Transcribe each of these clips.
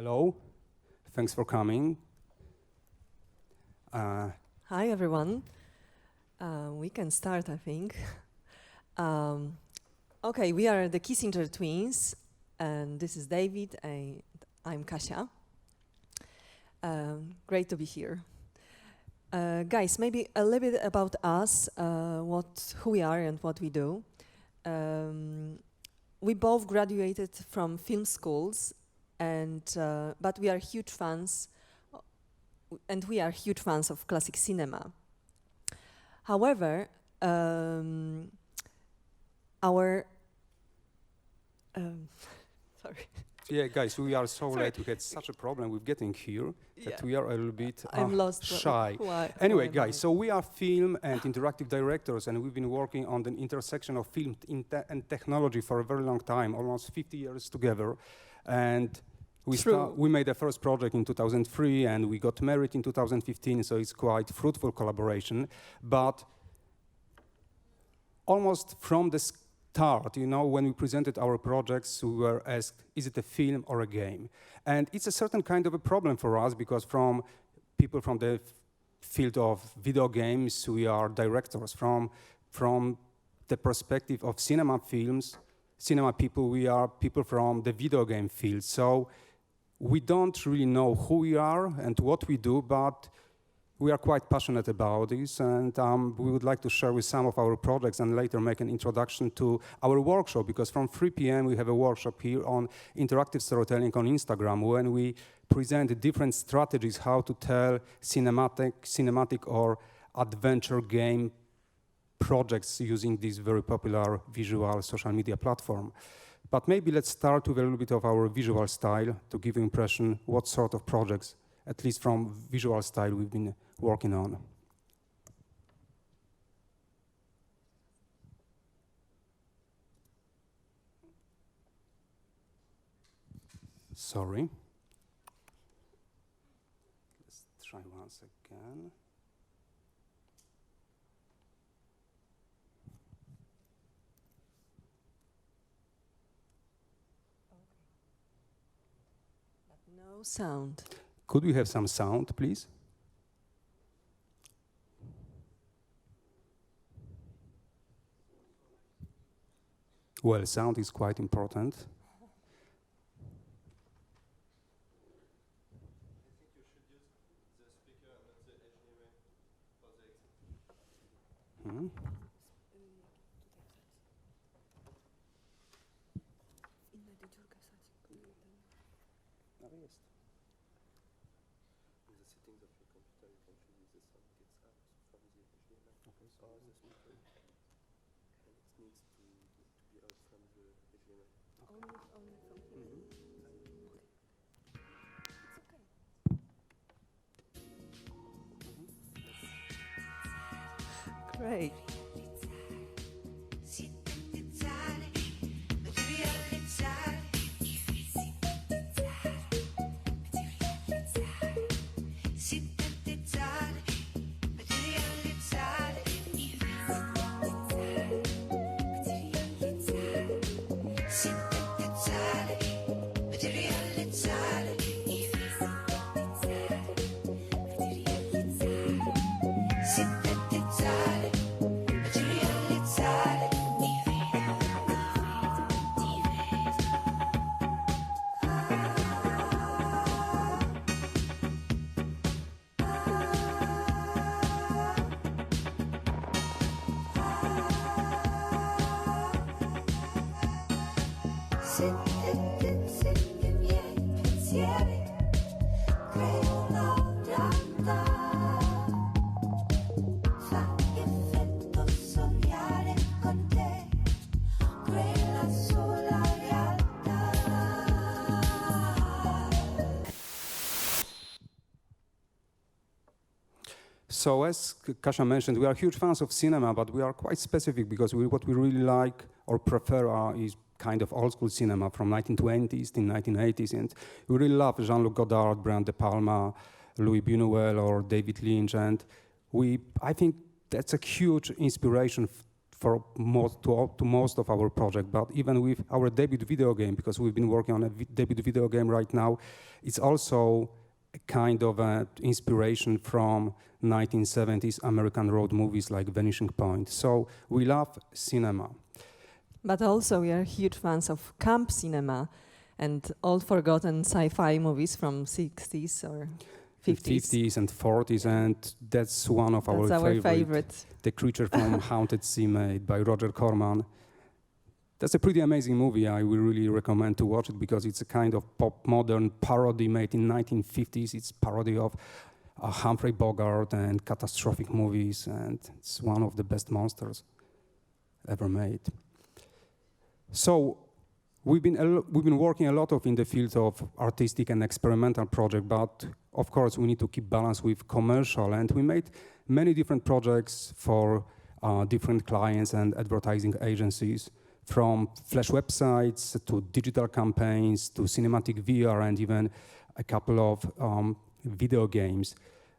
Hello, thanks for coming. Hi everyone. We can start, I think. Okay, we are the Kissinger twins, and this is David, and I'm Kasia. Great to be here. Guys, maybe a little bit about us, who we are and what we do. We both graduated from film schools, and but we are huge fans, and we are huge fans of classic cinema. However, sorry. Yeah, guys, we are so late. We had such a problem with getting here that we are a little bit I'm lost. shy. Anyway, guys, so we are film and interactive directors, and we've been working on the intersection of film and technology for a very long time, almost 50 years together. And we made the first project in 2003, and we got married in 2015, so it's quite fruitful collaboration. But almost from the start, you know, when we presented our projects, we were asked, is it a film or a game? And it's a certain kind of a problem for us, because from people from the field of video games, we are directors. From the perspective of cinema people, we are people from the video game field. So we don't really know who we are and what we do, but we are quite passionate about this, and we would like to share with some of our projects and later make an introduction to our workshop, because from 3 p.m. we have a workshop here on interactive storytelling on Instagram, when we present different strategies how to tell cinematic or adventure game projects using this very popular visual social media platform. But maybe let's start with a little bit of our visual style to give you impression what sort of projects, at least from visual style, we've been working on. Sorry. Let's try once again. No sound. Could we have some sound, please? Well, sound is quite important. I think you should use the speaker and not the HDMI for the exit. Great. So as Kasia mentioned, we are huge fans of cinema, but we are quite specific, because what we really like or prefer is kind of old school cinema from 1920s to 1980s, and we really love Jean-Luc Godard, Brian De Palma, Louis Buñuel or David Lynch, and I think that's a huge inspiration for most of our project, but even with our debut video game, because we've been working on a debut video game right now, it's also a kind of inspiration from 1970s American road movies like Vanishing Point. So we love cinema. But also we are huge fans of camp cinema and old forgotten sci-fi movies from 60s or 50s and 40s, and that's one of our favorite. The Creature from Haunted Sea, made by Roger Corman. That's a pretty amazing movie. I will really recommend to watch it because it's a kind of pop modern parody made in 1950s. It's parody of Humphrey Bogart and catastrophic movies, and it's one of the best monsters ever made. So we've been working a lot in the field of artistic and experimental project, but of course we need to keep balance with commercial, and we made many different projects for different clients and advertising agencies, from flash websites to digital campaigns to cinematic VR and even a couple of video games.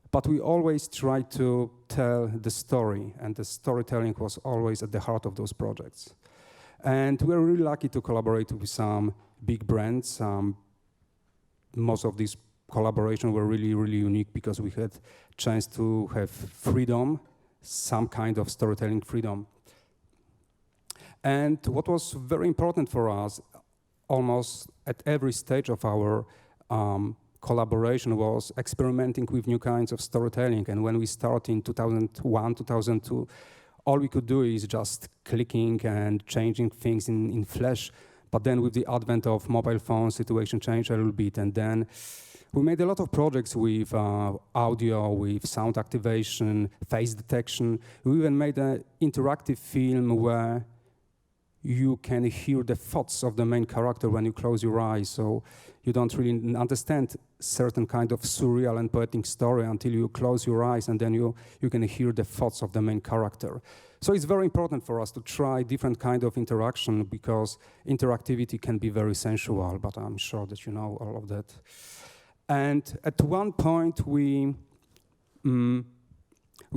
But we always try to tell the story, and the storytelling was always at the heart of those projects. And we're really lucky to collaborate with some big brands. Most of these collaborations were really, really unique because we had chance to have freedom, some kind of storytelling freedom. And what was very important for us, almost at every stage of our collaboration, was experimenting with new kinds of storytelling. And when we started in 2001, 2002, all we could do is just clicking and changing things in Flash. But then with the advent of mobile phones, situation changed a little bit. And then we made a lot of projects with audio, with sound activation, face detection. We even made an interactive film where you can hear the thoughts of the main character when you close your eyes. So you don't really understand certain kind of surreal and poetic story until you close your eyes, and then you can hear the thoughts of the main character. So it's very important for us to try different kind of interaction, because interactivity can be very sensual, but I'm sure that you know all of that. And at one point we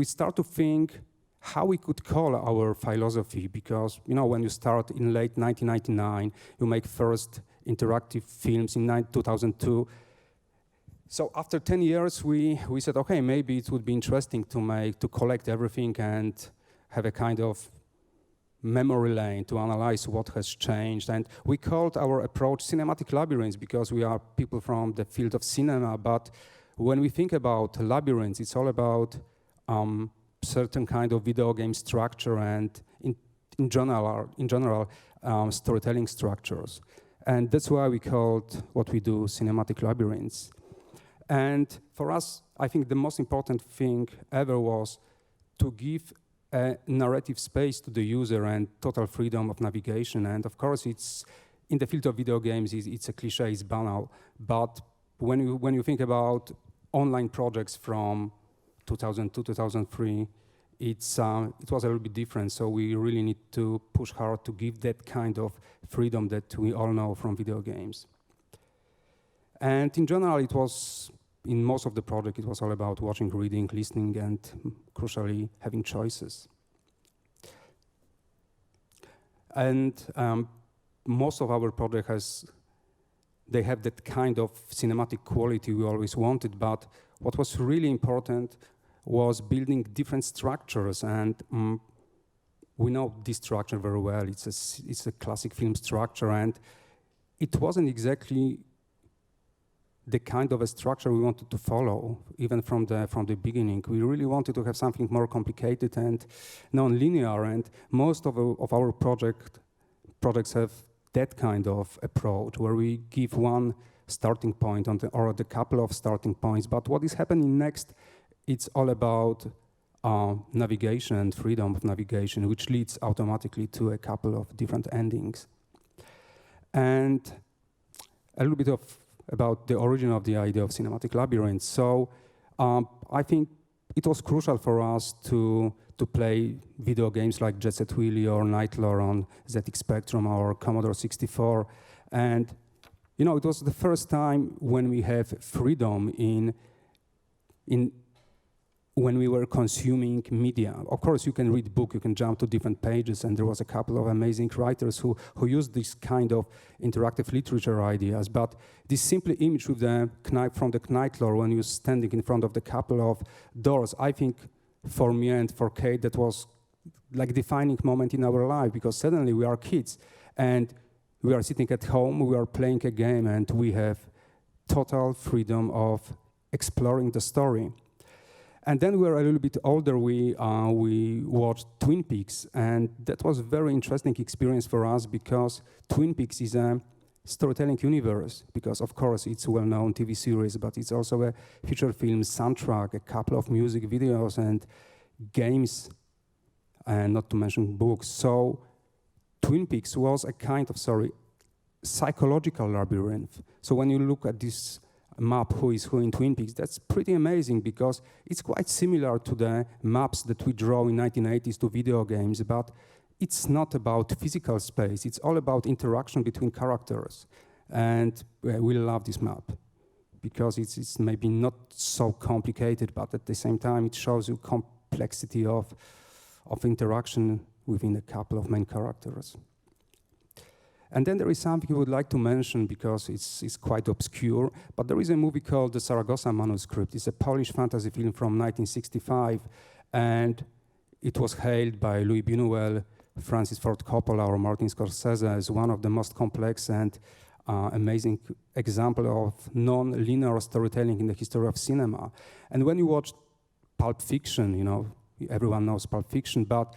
start to think how we could call our philosophy, because when you start in late 1999, you make first interactive films in 2002. So after 10 years, we said, okay, maybe it would be interesting to collect everything and have a kind of memory lane to analyze what has changed. And we called our approach Cinematic Labyrinths, because we are people from the field of cinema. But when we think about labyrinths, it's all about certain kind of video game structure and in general storytelling structures. And that's why we called what we do Cinematic Labyrinths. And for us, I think the most important thing ever was to give a narrative space to the user and total freedom of navigation. And of course, it's in the field of video games, it's a cliche, it's banal. But when you think about online projects from 2002, 2003, it was a little bit different. So we really need to push hard to give that kind of freedom that we all know from video games. And in general, in most of the project, it was all about watching, reading, listening, and crucially, having choices. And most of our project they have that kind of cinematic quality we always wanted, but what was really important was building different structures, and we know this structure very well. It's a classic film structure, and it wasn't exactly the kind of a structure we wanted to follow, even from the beginning. We really wanted to have something more complicated and non-linear, and most of our projects have that kind of approach, where we give one starting point or a couple of starting points, but what is happening next, it's all about navigation and freedom of navigation, which leads automatically to a couple of different endings. And a little bit about the origin of the idea of Cinematic Labyrinths. So I think it was crucial for us to play video games like Jet Set Willy or Nightlore on ZX Spectrum or Commodore 64. And it was the first time when we have freedom in when we were consuming media. Of course, you can read a book, you can jump to different pages, and there was a couple of amazing writers who used this kind of interactive literature ideas, but this simple image with the knife from the Knightlore when you're standing in front of the couple of doors, I think for me and for Kate, that was like a defining moment in our life, because suddenly we are kids, and we are sitting at home, we are playing a game, and we have total freedom of exploring the story. And then we were a little bit older, we watched Twin Peaks, and that was a very interesting experience for us, because Twin Peaks is a storytelling universe, because of course it's a well-known TV series, but it's also a feature film soundtrack, a couple of music videos and games, and not to mention books. So Twin Peaks was a kind of, psychological labyrinth. So when you look at this map, who is who in Twin Peaks, that's pretty amazing, because it's quite similar to the maps that we draw in 1980s to video games, but it's not about physical space, it's all about interaction between characters. And we love this map, because it's maybe not so complicated, but at the same time it shows you complexity of interaction within a couple of main characters. And then there is something I would like to mention, because it's quite obscure, but there is a movie called The Saragossa Manuscript. It's a Polish fantasy film from 1965, and it was hailed by Louis Buñuel, Francis Ford Coppola, or Martin Scorsese as one of the most complex and amazing example of non-linear storytelling in the history of cinema. And when you watch Pulp Fiction, everyone knows Pulp Fiction, but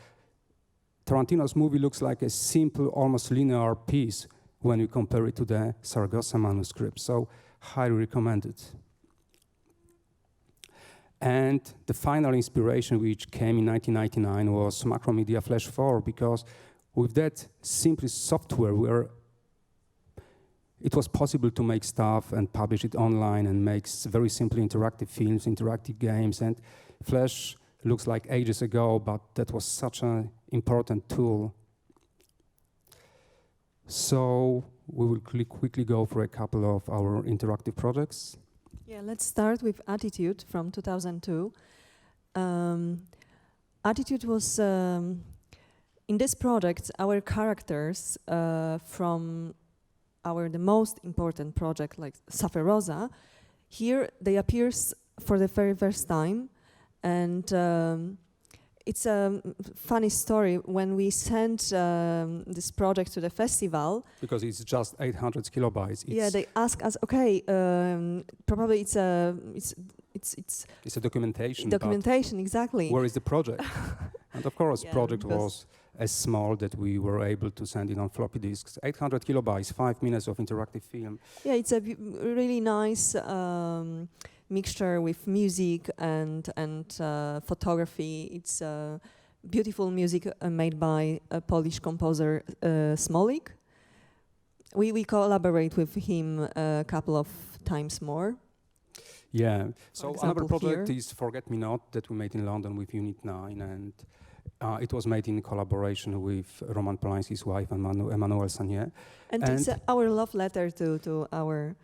Tarantino's movie looks like a simple, almost linear piece when you compare it to the Saragossa Manuscript. So, highly recommended. And the final inspiration, which came in 1999, was Macromedia Flash 4, because with that simple software, where it was possible to make stuff and publish it online and make very simple interactive films, interactive games, and Flash looks like ages ago, but that was such an important tool. So we will quickly go for a couple of our interactive projects. Yeah, let's start with Attitude from 2002. Attitude was, in this project, our characters from the most important project, like Sufferosa, here they appear for the very first time. And it's a funny story. When we sent this project to the festival, because it's just 800 kilobytes. Yeah, they ask us, okay, probably it's a documentation. Documentation, exactly. Where is the project? And of course, yeah, project was as small that we were able to send it on floppy disks. 800 kilobytes, 5 minutes of interactive film. Yeah, it's a really nice mixture with music and photography. It's beautiful music made by a Polish composer, Smolik. We collaborate with him a couple of times more. Yeah, so another project here is Forget Me Not that we made in London with Unit 9, and it was made in collaboration with Roman Polanski's wife, Emmanuelle Sagnier. And it's our love letter to our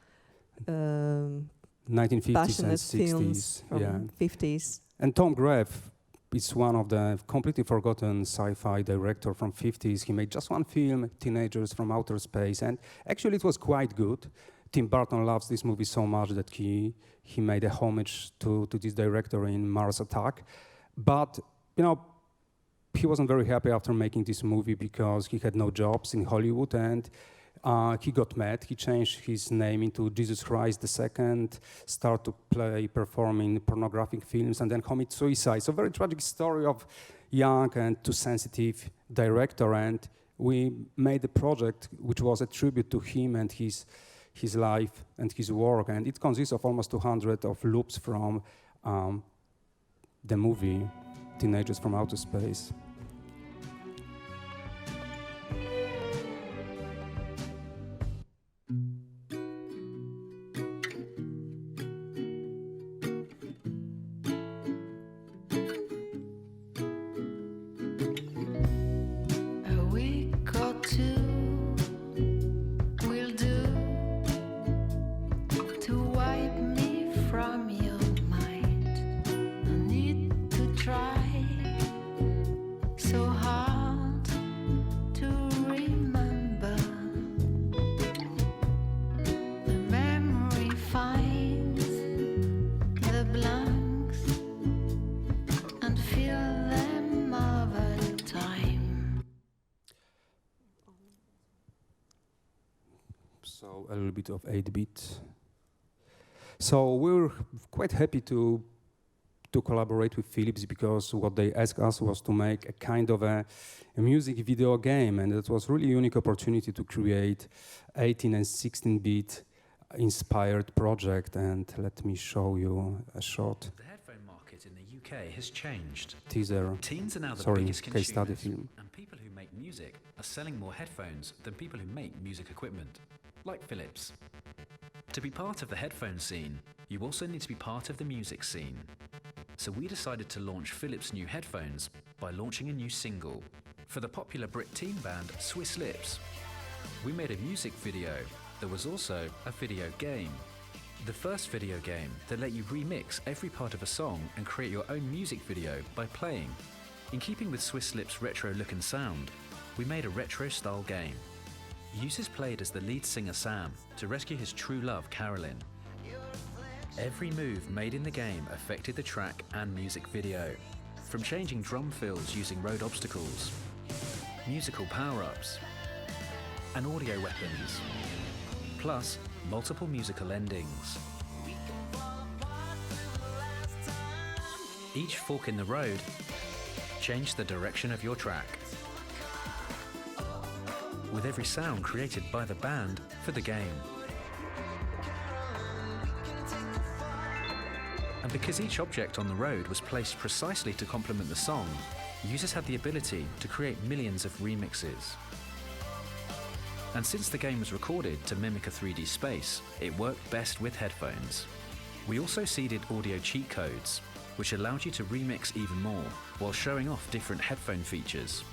1950s and 60s, films from 50s. And Tom Greff is one of the completely forgotten sci-fi director from 50s. He made just one film, Teenagers from Outer Space, and actually it was quite good. Tim Burton loves this movie so much that he made a homage to this director in Mars Attack. But, he wasn't very happy after making this movie because he had no jobs in Hollywood, and he got mad. He changed his name into Jesus Christ II, started to perform in pornographic films, and then commit suicide. So very tragic story of young and too sensitive director. And we made a project which was a tribute to him and his life and his work. And it consists of almost 200 of loops from the movie Teenagers from Outer Space. From your mind, no need So a little bit of 8-bit. So we're quite happy to collaborate with Philips, because what they asked us was to make a kind of a music video game, and it was really a unique opportunity to create 18 and 16-bit inspired project. And let me show you a short The headphone market in the UK has changed. teaser. Teens are now the Sorry, biggest case study consumers, film. and people who make music are selling more headphones than people who make music equipment, like Philips. To be part of the headphone scene, you also need to be part of the music scene. So we decided to launch Philips' new headphones by launching a new single for the popular Brit teen band Swiss Lips. We made a music video. There was also a video game. The first video game that let you remix every part of a song and create your own music video by playing. In keeping with Swiss Lips' retro look and sound, we made a retro-style game. Users played as the lead singer Sam to rescue his true love Carolyn. Every move made in the game affected the track and music video, from changing drum fills using road obstacles, musical power-ups, and audio weapons, plus multiple musical endings. Each fork in the road changed the direction of your track, with every sound created by the band for the game. And because each object on the road was placed precisely to complement the song, users had the ability to create millions of remixes. And since the game was recorded to mimic a 3D space, it worked best with headphones. We also seeded audio cheat codes, which allowed you to remix even more while showing off different headphone features.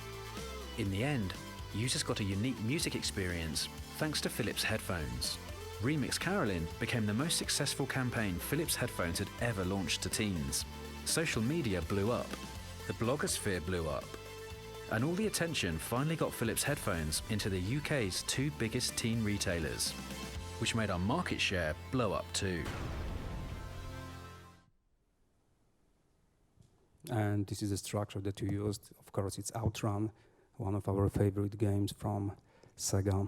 In the end, users got a unique music experience thanks to Philips headphones. Remix Carolyn became the most successful campaign Philips headphones had ever launched to teens. Social media blew up, the blogosphere blew up, and all the attention finally got Philips headphones into the UK's 2 biggest teen retailers, which made our market share blow up too. And this is the structure that we used. Of course, it's Outrun, one of our favorite games from Sega.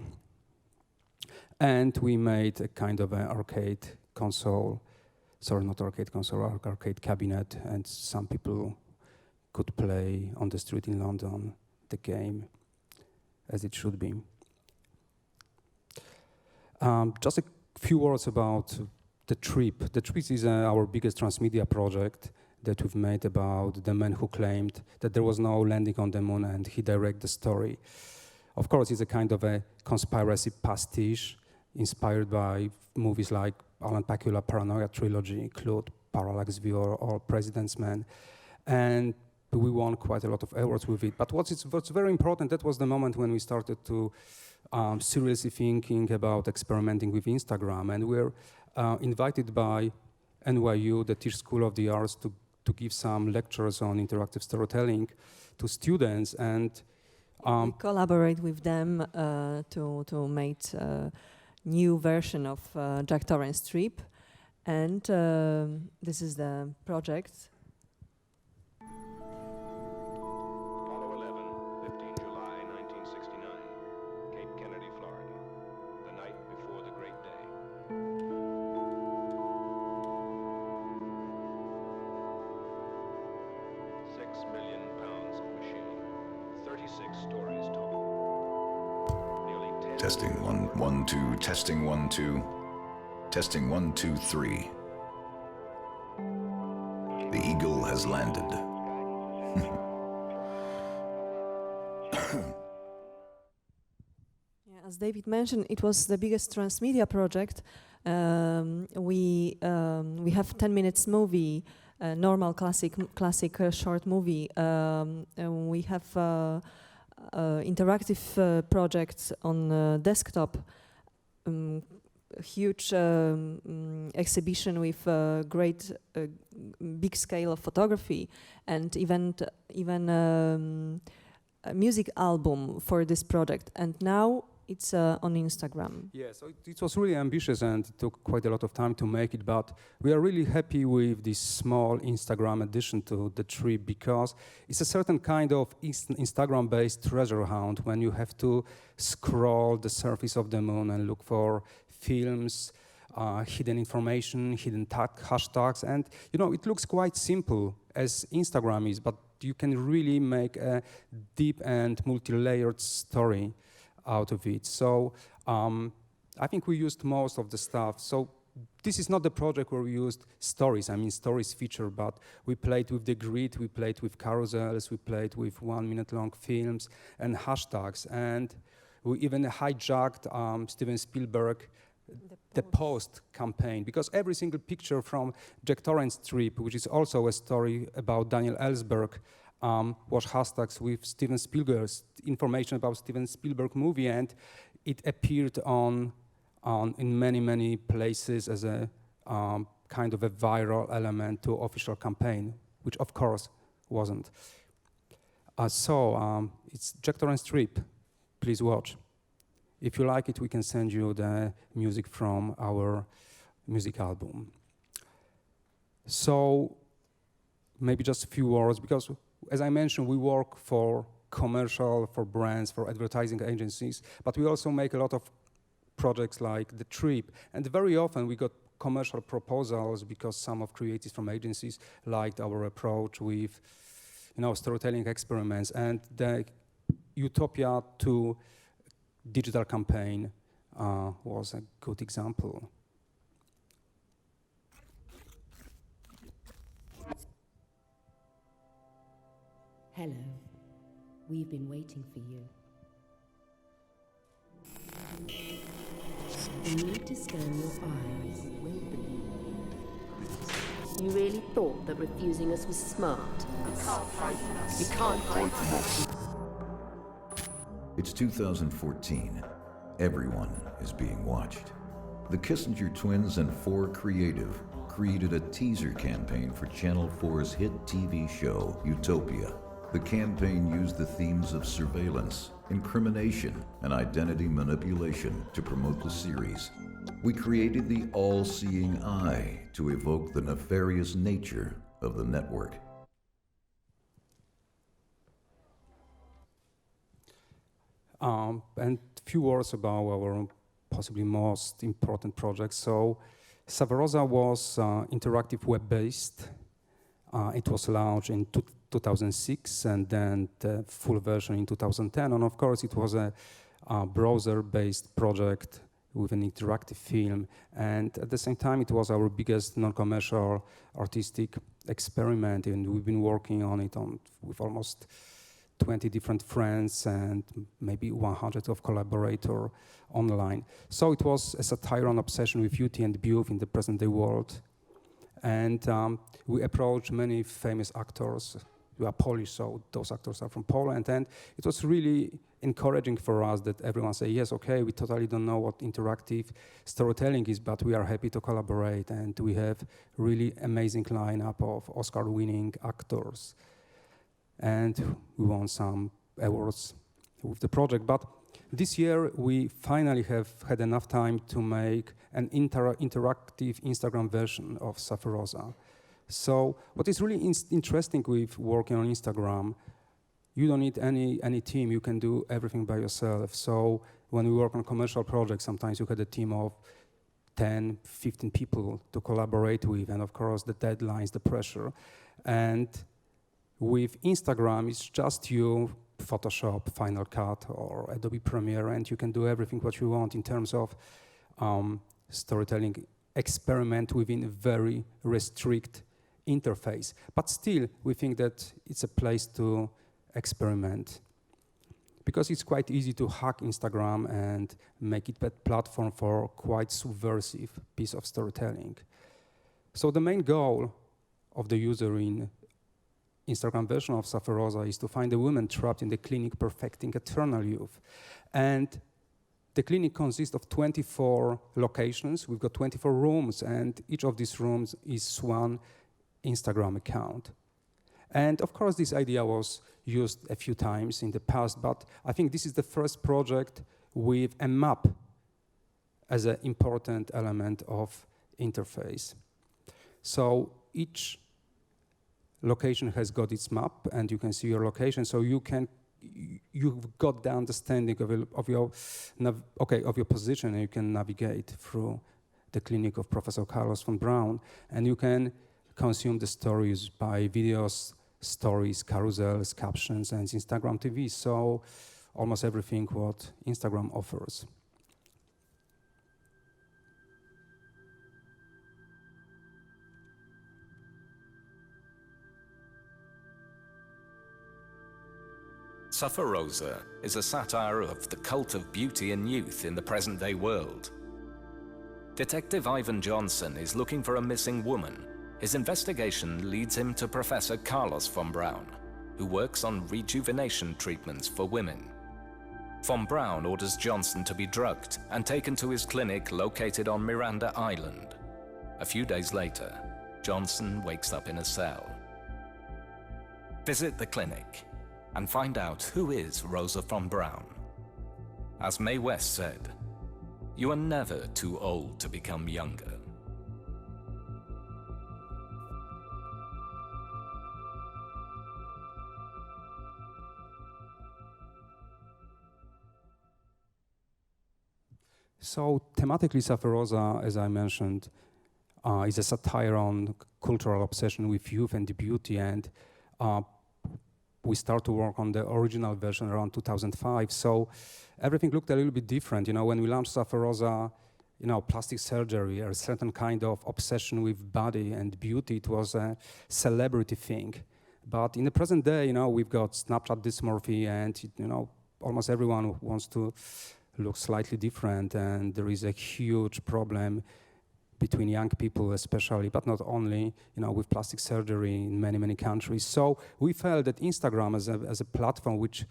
And we made a kind of an arcade console, sorry, not arcade console, arcade cabinet, and some people could play on the street in London the game as it should be. Just a few words about the trip. The trip is our biggest transmedia project that we've made about the man who claimed that there was no landing on the moon, and he directed the story. Of course, it's a kind of a conspiracy pastiche inspired by movies like Alan Pakula Paranoia trilogy, Clue, Parallax View, or President's Man. And we won quite a lot of awards with it. But what's very important, that was the moment when we started to seriously thinking about experimenting with Instagram. And we're invited by NYU, the Tisch School of the Arts, to give some lectures on interactive storytelling to students. And we collaborate with them to make new version of Jack Torrance strip, and this is the project. Apollo 11, 15 July 1969, Cape Kennedy, Florida, the night before the great day. £6 million of machine, 36 stories tall. Testing 1, 1, 2, testing 1, 2, testing 1, 2, 3. The Eagle has landed. Yeah, as David mentioned, it was the biggest transmedia project. We have 10 minutes movie, normal classic short movie. We have interactive projects on desktop, huge exhibition with great big scale of photography, and even a music album for this project. And now it's on Instagram. Yeah, so it was really ambitious and it took quite a lot of time to make it, but we are really happy with this small Instagram addition to the trip because it's a certain kind of Instagram-based treasure hunt when you have to scroll the surface of the moon and look for films, hidden information, hidden hashtags, and you know, it looks quite simple as Instagram is, but you can really make a deep and multi-layered story out of it. So I think we used most of the stuff. So this is not the project where we used stories. I mean, stories feature, but we played with the grid, we played with carousels, we played with 1 minute long films and hashtags. And we even hijacked Steven Spielberg, the Post campaign, because every single picture from Jack Torrance's trip, which is also a story about Daniel Ellsberg, was hashtags with Steven Spielberg's information about Steven Spielberg movie, and it appeared in many places as a kind of a viral element to official campaign, which of course wasn't. It's Jack Torrance's trip. Please watch. If you like it, we can send you the music from our music album. So maybe just a few words, because as I mentioned, we work for commercial, for brands, for advertising agencies, but we also make a lot of projects like the trip. And very often we got commercial proposals because some of creatives from agencies liked our approach with, you know, storytelling experiments. And the Utopia 2 digital campaign was a good example. Hello, we've been waiting for you. You need to scan your eyes. You won't believe it. You really thought that refusing us was smart? You can't hide from us. It's 2014. Everyone is being watched. The Kissinger twins and 4 Creative created a teaser campaign for Channel 4's hit TV show, Utopia. The campaign used the themes of surveillance, incrimination, and identity manipulation to promote the series. We created the all-seeing eye to evoke the nefarious nature of the network. And a few words about our possibly most important project. So Sufferosa was interactive web-based. It was launched in 2006 and then the full version in 2010. And of course, it was a browser-based project with an interactive film. And at the same time, it was our biggest non-commercial artistic experiment. And we've been working on it with almost 20 different friends and maybe 100 of collaborators online. So it was a satire on obsession with beauty and youth in the present-day world. And we approached many famous actors. We are Polish, so those actors are from Poland. And it was really encouraging for us that everyone say, yes, okay, we totally don't know what interactive storytelling is, but we are happy to collaborate. And we have really amazing lineup of Oscar-winning actors. And we won some awards with the project. But this year, we finally have had enough time to make an interactive Instagram version of Sufferosa. So what is really interesting with working on Instagram, you don't need any team. You can do everything by yourself. So when we work on commercial projects, sometimes you get a team of 10, 15 people to collaborate with. And of course, the deadlines, the pressure. And with Instagram, it's just you, Photoshop, Final Cut, or Adobe Premiere, and you can do everything what you want in terms of storytelling experiment within a very restricted interface. But still, we think that it's a place to experiment because it's quite easy to hack Instagram and make it a platform for quite subversive piece of storytelling. So the main goal of the user in Instagram version of Sufferosa is to find a woman trapped in the clinic perfecting eternal youth. And the clinic consists of 24 locations. We've got 24 rooms, and each of these rooms is one Instagram account. And of course, this idea was used a few times in the past, but I think this is the first project with a map as an important element of interface. So each location has got its map, and you can see your location. So you've got the understanding of your position, and you can navigate through the clinic of Professor Carlos von Braun, and you can consume the stories by videos, stories, carousels, captions, and Instagram TV. So almost everything what Instagram offers. Sufferosa is a satire of the cult of beauty and youth in the present-day world. Detective Ivan Johnson is looking for a missing woman. His investigation leads him to Professor Carlos von Braun, who works on rejuvenation treatments for women. Von Braun orders Johnson to be drugged and taken to his clinic located on Miranda Island. A few days later, Johnson wakes up in a cell. Visit the clinic and find out who is Rosa von Braun. As Mae West said, "You are never too old to become younger." So thematically, Sufferosa, as I mentioned, is a satire on cultural obsession with youth and beauty, and we start to work on the original version around 2005. So everything looked a little bit different. You know, when we launched Sufferosa, you know, plastic surgery or a certain kind of obsession with body and beauty, it was a celebrity thing. But in the present day, you know, we've got Snapchat dysmorphia, and you know, almost everyone wants to look slightly different, and there is a huge problem between young people especially, but not only, you know, with plastic surgery in many, many countries. So we felt that Instagram as a platform which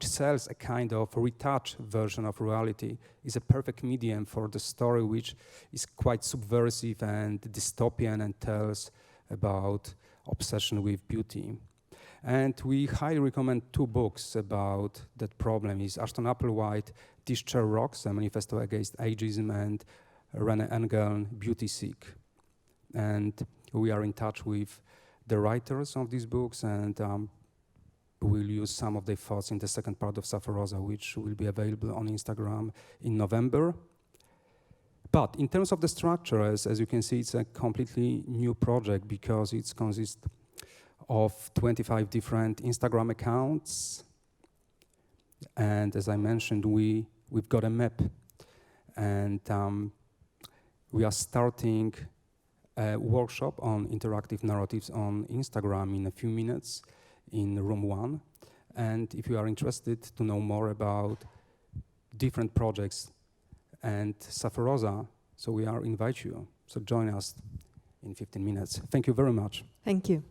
sells a kind of retouched version of reality is a perfect medium for the story, which is quite subversive and dystopian and tells about obsession with beauty. And we highly recommend 2 books about that problem. Is Ashton Applewhite, This Chair Rocks, a manifesto against ageism, and René Engel, Beauty Seek. And we are in touch with the writers of these books, and we'll use some of their thoughts in the second part of Sufferosa, which will be available on Instagram in November. But in terms of the structure, as you can see, it's a completely new project because it consists of 25 different Instagram accounts. And as I mentioned, we've got a map. And we are starting a workshop on interactive narratives on Instagram in a few minutes in room 1. And if you are interested to know more about different projects and Sufferosa, so we are invite you. So join us in 15 minutes. Thank you very much. Thank you.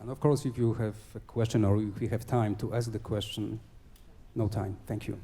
And of course, if you have a question or if you have time to ask the question, no time. Thank you.